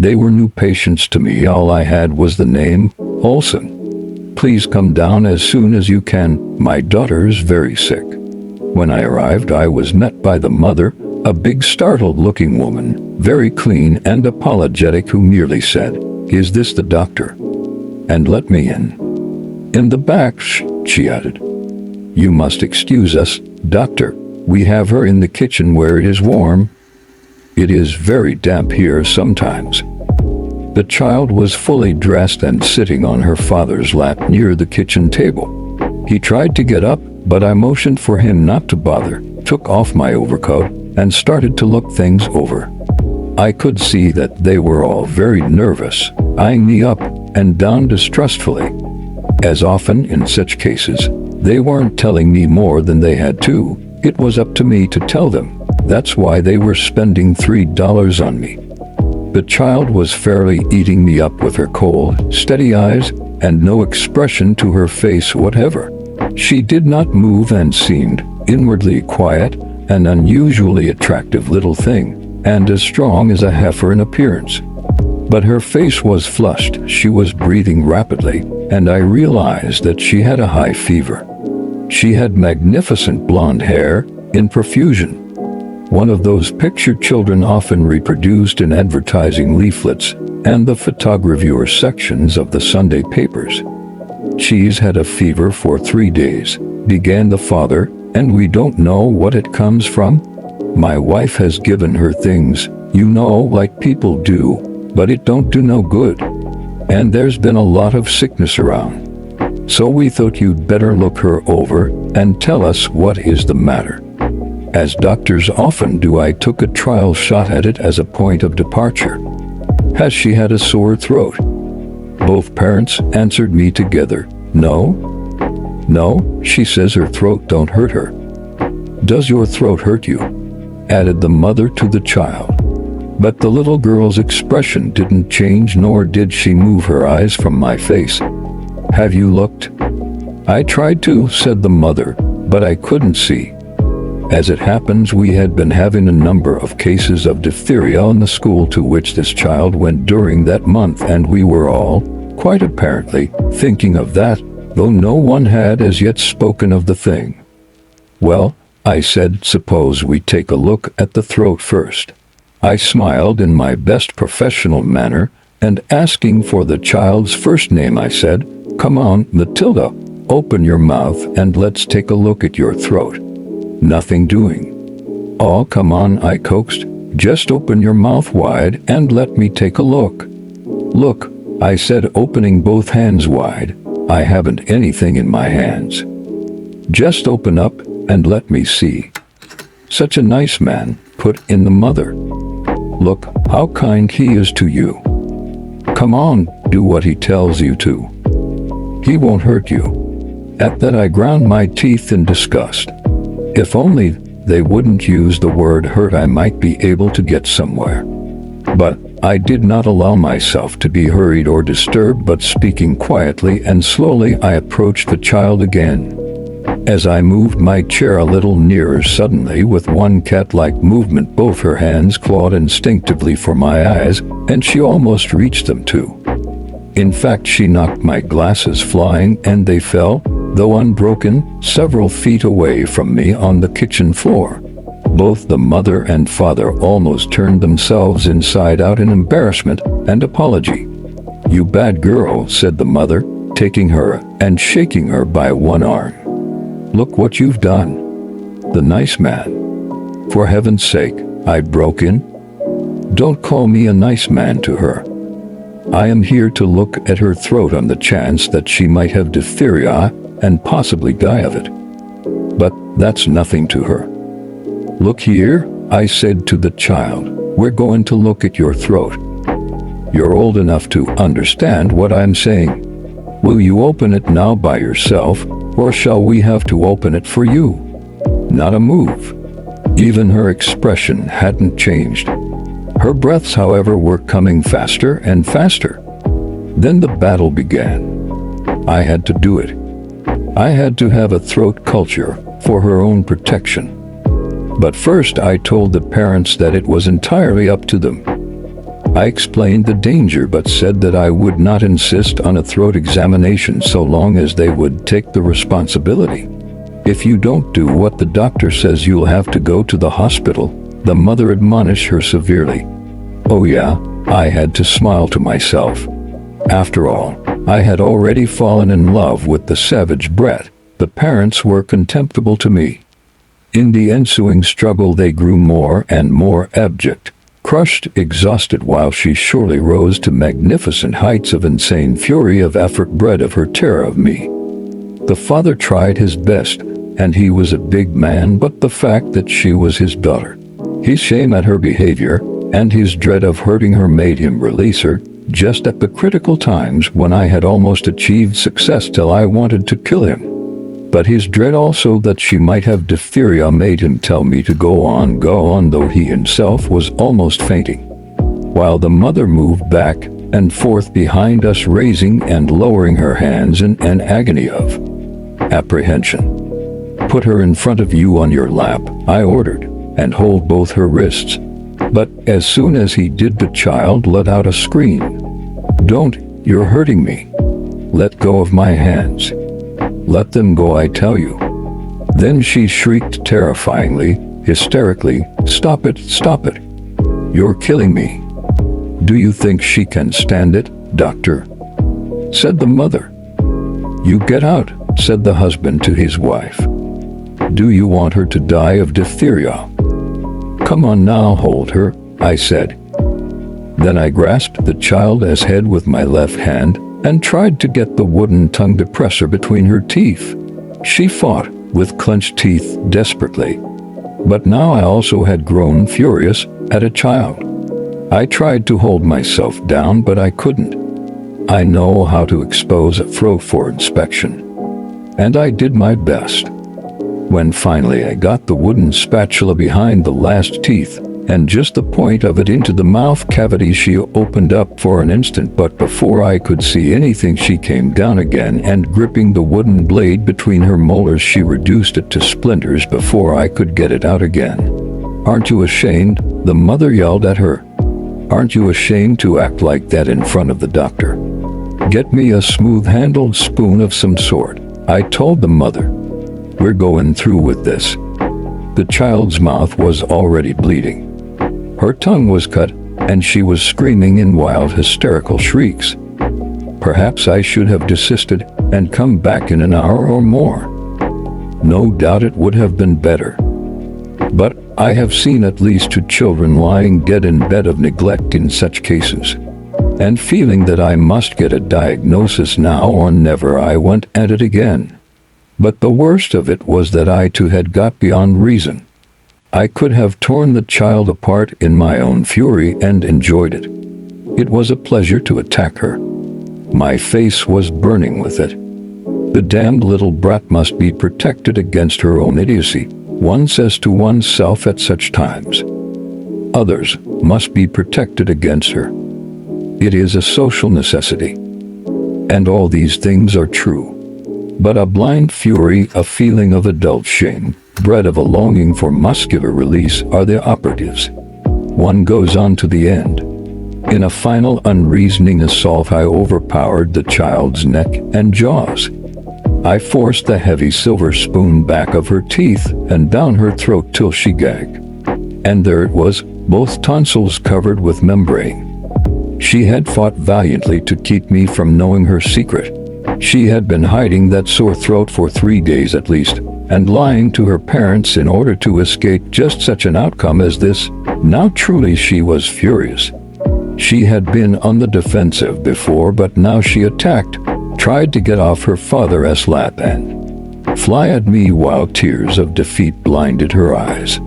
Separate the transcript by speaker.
Speaker 1: They were new patients to me. All I had was the name, Olson. Please come down as soon as you can. My daughter's very sick. When I arrived, I was met by the mother, a big startled-looking woman, very clean and apologetic, who merely said, "Is this the doctor?" and let me in. "In the back," she added. "You must excuse us, doctor. We have her in the kitchen where it is warm. It is very damp here sometimes." The child was fully dressed and sitting on her father's lap near the kitchen table. He tried to get up, but I motioned for him not to bother, took off my overcoat, and started to look things over. I could see that they were all very nervous, eyeing me up and down distrustfully. As often in such cases, they weren't telling me more than they had to. It was up to me to tell them. That's why they were spending $3 on me. The child was fairly eating me up with her cold, steady eyes and no expression to her face whatever. She did not move and seemed inwardly quiet, an unusually attractive little thing, and as strong as a heifer in appearance. But her face was flushed, she was breathing rapidly, and I realized that she had a high fever. She had magnificent blonde hair, in profusion. One of those picture children often reproduced in advertising leaflets and the photogravure sections of the Sunday papers. "She's had a fever for 3 days, began the father, and we don't know what it comes from. My wife has given her things, you know, like people do, but it don't do no good. And there's been a lot of sickness around. So we thought you'd better look her over and tell us what is the matter." As doctors often do, I took a trial shot at it as a point of departure. "Has she had a sore throat?" Both parents answered me together. "No. No, she says her throat don't hurt her." "Does your throat hurt you?" added the mother to the child. But the little girl's expression didn't change, nor did she move her eyes from my face. "Have you looked?" "I tried to," said the mother, "but I couldn't see." As it happens, we had been having a number of cases of diphtheria in the school to which this child went during that month, and we were all, quite apparently, thinking of that, though no one had as yet spoken of the thing. "Well," I said, "suppose we take a look at the throat first." I smiled in my best professional manner, and asking for the child's first name, I said, "Come on, Matilda, open your mouth and let's take a look at your throat." Nothing doing. "Oh, come on," I coaxed. "Just open your mouth wide and let me take a look." "Look," I said, opening both hands wide. "I haven't anything in my hands." "Just open up and let me see." "Such a nice man," put in the mother. "Look how kind he is to you. Come on, do what he tells you to. He won't hurt you." At that I ground my teeth in disgust. If only they wouldn't use the word hurt, I might be able to get somewhere. But I did not allow myself to be hurried or disturbed, but speaking quietly and slowly, I approached the child again. As I moved my chair a little nearer, suddenly, with one cat-like movement, both her hands clawed instinctively for my eyes, and she almost reached them too. In fact, she knocked my glasses flying, and they fell, though unbroken, several feet away from me on the kitchen floor. Both the mother and father almost turned themselves inside out in embarrassment and apology. "You bad girl," said the mother, taking her and shaking her by one arm. "Look what you've done." "The nice man." "For heaven's sake," I broke in. "Don't call me a nice man to her. I am here to look at her throat on the chance that she might have diphtheria and possibly die of it. But that's nothing to her. Look here," I said to the child, "we're going to look at your throat. You're old enough to understand what I'm saying. Will you open it now by yourself, or shall we have to open it for you?" Not a move. Even her expression hadn't changed. Her breaths, however, were coming faster and faster. Then the battle began. I had to do it. I had to have a throat culture for her own protection. But first I told the parents that it was entirely up to them. I explained the danger but said that I would not insist on a throat examination so long as they would take the responsibility. If you don't do what the doctor says, you'll have to go to the hospital, the mother admonished her severely. Oh yeah, I had to smile to myself. After all, I had already fallen in love with the savage brat. The parents were contemptible to me. In the ensuing struggle they grew more and more abject, crushed, exhausted, while she surely rose to magnificent heights of insane fury of effort bred of her terror of me. The father tried his best, and he was a big man, but the fact that she was his daughter, his shame at her behavior, and his dread of hurting her made him release her, just at the critical times when I had almost achieved success till I wanted to kill him. But his dread also that she might have diphtheria made him tell me to go on, though he himself was almost fainting, while the mother moved back and forth behind us, raising and lowering her hands in an agony of apprehension. Put her in front of you on your lap, I ordered, and hold both her wrists. But as soon as he did, the child let out a scream. Don't, you're hurting me. Let go of my hands. Let them go, I tell you. Then she shrieked terrifyingly, hysterically, stop it, stop it. You're killing me. Do you think she can stand it, doctor? Said the mother. You get out, said the husband to his wife. Do you want her to die of diphtheria? Come on now, hold her, I said. Then I grasped the child's head with my left hand and tried to get the wooden tongue depressor between her teeth. She fought, with clenched teeth, desperately. But now I also had grown furious at a child. I tried to hold myself down, but I couldn't. I know how to expose a throat for inspection. And I did my best. When finally I got the wooden spatula behind the last teeth, and just the point of it into the mouth cavity, she opened up for an instant, but before I could see anything she came down again, and gripping the wooden blade between her molars she reduced it to splinters before I could get it out again. Aren't you ashamed? The mother yelled at her. Aren't you ashamed to act like that in front of the doctor? Get me a smooth-handled spoon of some sort, I told the mother. We're going through with this. The child's mouth was already bleeding. Her tongue was cut, and she was screaming in wild, hysterical shrieks. Perhaps I should have desisted and come back in an hour or more. No doubt it would have been better. But I have seen at least 2 children lying dead in bed of neglect in such cases. And feeling that I must get a diagnosis now or never, I went at it again. But the worst of it was that I too had got beyond reason. I could have torn the child apart in my own fury and enjoyed it. It was a pleasure to attack her. My face was burning with it. The damned little brat must be protected against her own idiocy, one says to oneself at such times. Others must be protected against her. It is a social necessity. And all these things are true. But a blind fury, a feeling of adult shame, bred of a longing for muscular release, are the operatives. One goes on to the end. In a final unreasoning assault, I overpowered the child's neck and jaws. I forced the heavy silver spoon back of her teeth and down her throat till she gagged. And there it was, both tonsils covered with membrane. She had fought valiantly to keep me from knowing her secret. She had been hiding that sore throat for 3 days at least, and lying to her parents in order to escape just such an outcome as this. Now truly she was furious. She had been on the defensive before, but now she attacked, tried to get off her father's lap and fly at me while tears of defeat blinded her eyes.